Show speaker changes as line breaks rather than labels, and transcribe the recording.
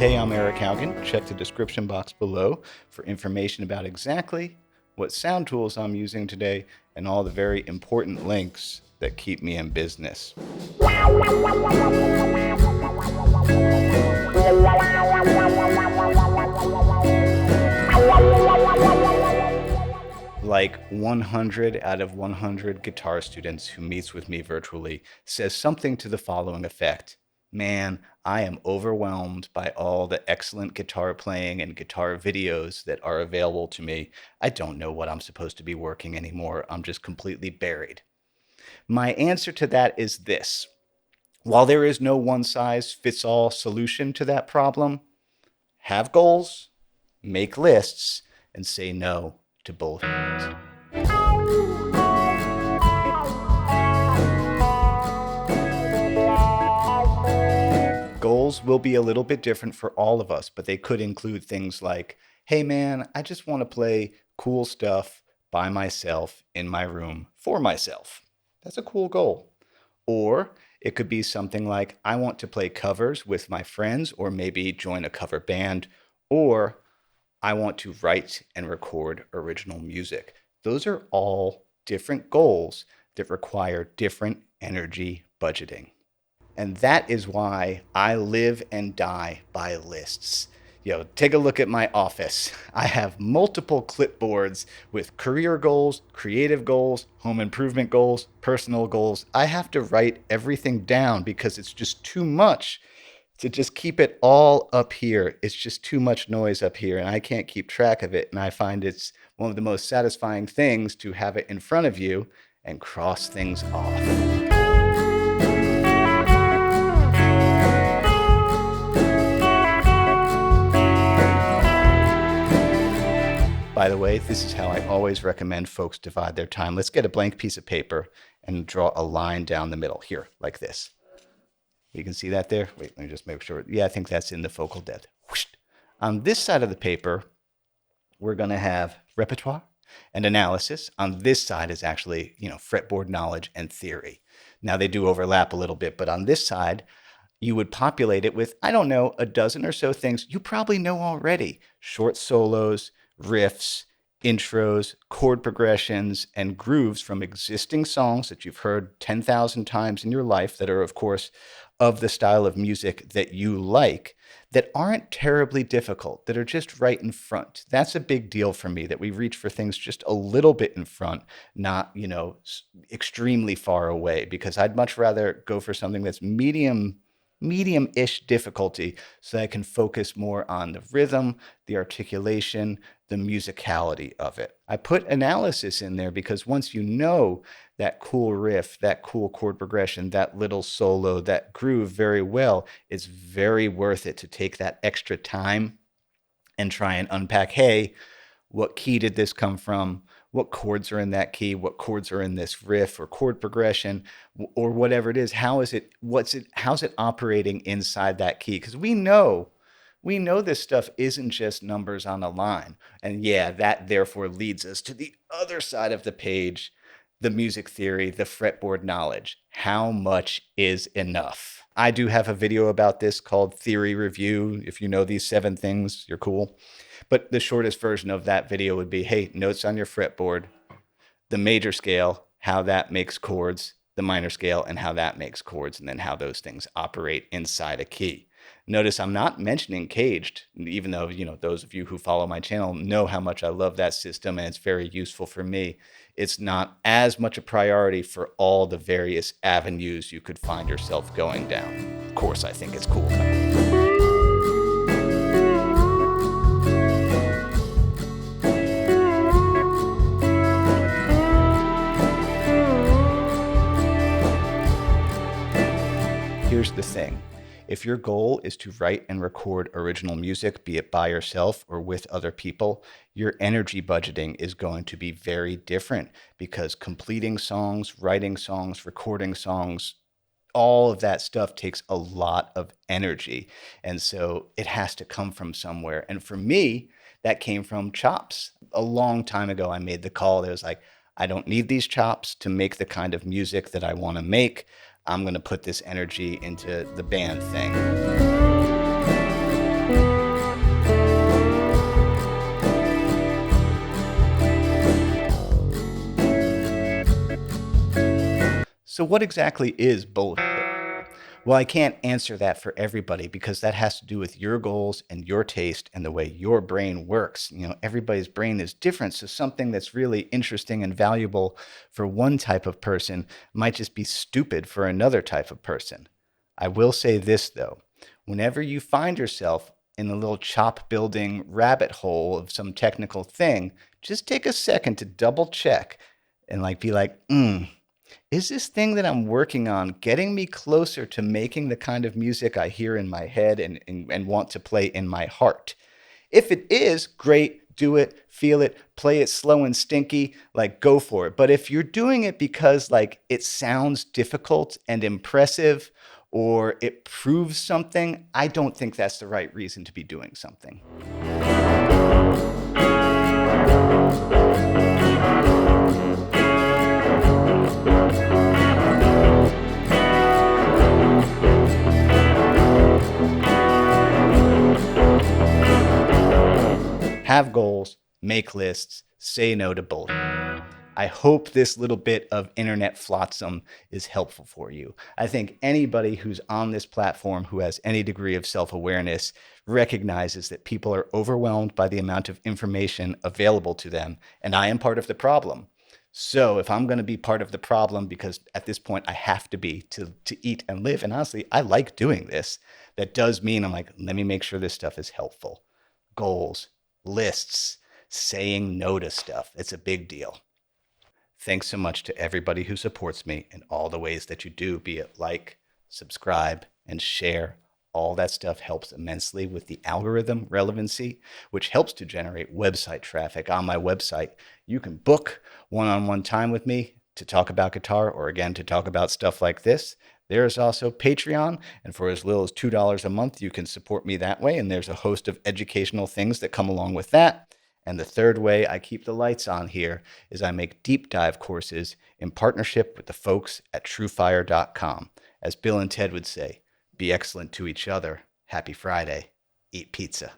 Hey, I'm Eric Haugen. Check the description box below for information about exactly what sound tools I'm using today and all the very important links that keep me in business. Like 100 out of 100 guitar students who meets with me virtually says something to the following effect. Man, I am overwhelmed by all the excellent guitar playing and guitar videos that are available to me. I don't know what I'm supposed to be working anymore. I'm just completely buried. My answer to that is this. While there is no one-size-fits-all solution to that problem, have goals, make lists, and say no to bullshit. Goals will be a little bit different for all of us, but they could include things like, hey man, I just want to play cool stuff by myself in my room for myself. That's a cool goal. Or it could be something like, I want to play covers with my friends, or maybe join a cover band, or I want to write and record original music. Those are all different goals that require different energy budgeting. And that is why I live and die by lists. Take a look at my office. I have multiple clipboards with career goals, creative goals, home improvement goals, personal goals. I have to write everything down because it's just too much to just keep it all up here. It's just too much noise up here and I can't keep track of it. And I find it's one of the most satisfying things to have it in front of you and cross things off. By the way, this is how I always recommend folks divide their time. Let's get a blank piece of paper and draw a line down the middle here, like this. You can see that there? Wait, let me just make sure. Yeah, I think that's in the focal depth. Whoosh. On this side of the paper, we're going to have repertoire and analysis. On this side is actually, fretboard knowledge and theory. Now they do overlap a little bit, but on this side, you would populate it with, I don't know, a dozen or so things you probably know already. Short solos, riffs, intros, chord progressions, and grooves from existing songs that you've heard 10,000 times in your life that are, of course, of the style of music that you like, that aren't terribly difficult, that are just right in front. That's a big deal for me, that we reach for things just a little bit in front, not, extremely far away, because I'd much rather go for something that's medium-ish difficulty so that I can focus more on the rhythm, the articulation, the musicality of it. I put analysis in there because once you know that cool riff, that cool chord progression, that little solo, that groove very well, it's very worth it to take that extra time and try and unpack, hey, what key did this come from? What chords are in that key? What chords are in this riff or chord progression or whatever it is? How's it operating inside that key? Because we know this stuff isn't just numbers on a line. And yeah, that therefore leads us to the other side of the page, the music theory, the fretboard knowledge. How much is enough? I do have a video about this called Theory Review. If you know these 7 things, you're cool. But the shortest version of that video would be, hey, notes on your fretboard, the major scale, how that makes chords, the minor scale, and how that makes chords, and then how those things operate inside a key. Notice I'm not mentioning caged, even though, those of you who follow my channel know how much I love that system and it's very useful for me. It's not as much a priority for all the various avenues you could find yourself going down. Of course, I think it's cool though. Here's the thing. If your goal is to write and record original music, be it by yourself or with other people, your energy budgeting is going to be very different because completing songs, writing songs, recording songs, all of that stuff takes a lot of energy. And so it has to come from somewhere. And for me, that came from chops. A long time ago, I made the call that was like, I don't need these chops to make the kind of music that I want to make. I'm going to put this energy into the band thing. So, what exactly is bullshit? Well, I can't answer that for everybody because that has to do with your goals and your taste and the way your brain works. Everybody's brain is different. So, something that's really interesting and valuable for one type of person might just be stupid for another type of person. I will say this, though. Whenever you find yourself in a little chop building rabbit hole of some technical thing, just take a second to double check and be like, is this thing that I'm working on getting me closer to making the kind of music I hear in my head and want to play in my heart? If it is, great, do it, feel it, play it slow and stinky, go for it. But if you're doing it because it sounds difficult and impressive or it proves something, I don't think that's the right reason to be doing something. Have goals, make lists, say no to bullshit. I hope this little bit of internet flotsam is helpful for you. I think anybody who's on this platform who has any degree of self-awareness recognizes that people are overwhelmed by the amount of information available to them, and I am part of the problem. So if I'm going to be part of the problem, because at this point I have to be to eat and live, and honestly, I like doing this, that does mean I'm let me make sure this stuff is helpful. Goals, lists, saying no to stuff. It's a big deal. Thanks so much to everybody who supports me in all the ways that you do, be it like, subscribe, and share. All that stuff helps immensely with the algorithm relevancy, which helps to generate website traffic on my website. You can book one-on-one time with me to talk about guitar or, again, to talk about stuff like this. There is also Patreon, and for as little as $2 a month, you can support me that way, and there's a host of educational things that come along with that. And the third way I keep the lights on here is I make deep dive courses in partnership with the folks at Truefire.com. As Bill and Ted would say, be excellent to each other. Happy Friday. Eat pizza.